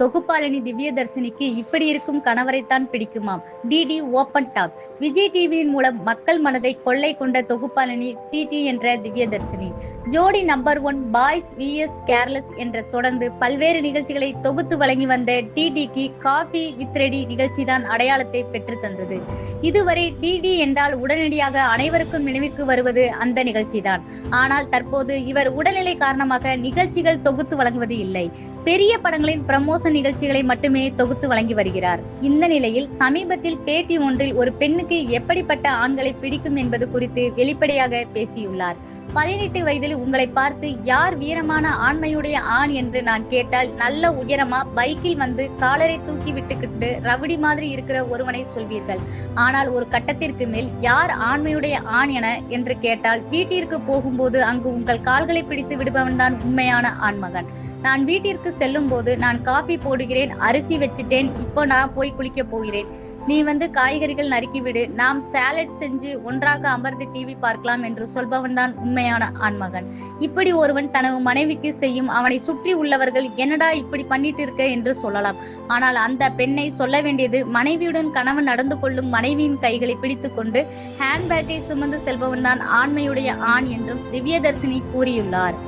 தொகுப்பாளினி திவ்யதர்ஷினிக்கு இப்படி இருக்கும் கணவரைத்தான் பிடிக்குமாம். DD open talk. விஜய் டிவியின் மூலம் மக்கள் மனதை கொள்ளை கொண்ட தொகுப்பாளினி டிடி என்ற திவ்யதர்ஷினி. ஜோடி நம்பர் 1 பாய்ஸ் விஎஸ் கேர்லஸ் என்ற தொடர்ந்து பல்வேறு நிகழ்ச்சிகளை தொகுத்து வழங்கி வந்த டிடிக்கு காபி வித் ரெடி நிகழ்ச்சிதான் அடையாளத்தை பெற்று தந்தது. இதுவரை டிடி என்றால் உடனடியாக அனைவருக்கும் நினைவுக்கு வருவது அந்த நிகழ்ச்சிதான். ஆனால் தற்போது இவர் உடல்நிலை காரணமாக நிகழ்ச்சிகள் தொகுத்து வழங்குவது இல்லை. பெரிய படங்களின் ப்ரமோஷன் நிகழ்ச்சிகளை மட்டுமே தொகுத்து வழங்கி வருகிறார். இந்த நிலையில் சமீபத்தில் பேட்டி ஒன்றில் ஒரு பெண்ணுக்கு எப்படிப்பட்ட ஆண்களை பிடிக்கும் என்பது குறித்து வெளிப்படையாக பேசியுள்ளார். 18 வயதில் உங்களை பார்த்து யார் வீரமான ஆண்மையுடைய ஆண் என்று நான் கேட்டால் நல்ல உயரமா பைக்கில் வந்து காலரை தூக்கி விட்டுக்கிட்டு ரவுடி மாதிரி இருக்கிற ஒருவனை சொல்வீர்கள். ஆனால் ஒரு கட்டத்திற்கு மேல் யார் ஆண்மையுடைய ஆண் என்று கேட்டால் வீட்டிற்கு போகும்போது அங்கு உங்கள் கால்களை பிடித்து விடுபவன் தான் உண்மையான ஆண்மகன். நான் வீட்டிற்கு செல்லும் போது நான் காபி போடுகிறேன், அரிசி வச்சுட்டேன், இப்போ நான் போய் குளிக்க போகிறேன், நீ வந்து காய்கறிகள் நறுக்கிவிடு, நாம் சாலட் செஞ்சு ஒன்றாக அமர்ந்து டிவி பார்க்கலாம் என்று சொல்பவன் தான் உண்மையான ஆண்மகன். இப்படி ஒருவன் தனது மனைவிக்கு செய்யும் அவனை சுற்றி உள்ளவர்கள் என்னடா இப்படி பண்ணிட்டு இருக்க என்று சொல்லலாம். ஆனால் அந்த பெண்ணை சொல்ல வேண்டியது மனைவியுடன் கணவன் நடந்து கொள்ளும் மனைவியின் கைகளை பிடித்துக் கொண்டு ஹேண்ட்பேக்கை சுமந்து செல்பவன் தான் ஆண்மையுடைய ஆண் என்றும் திவ்யதர்ஷினி கூறியுள்ளார்.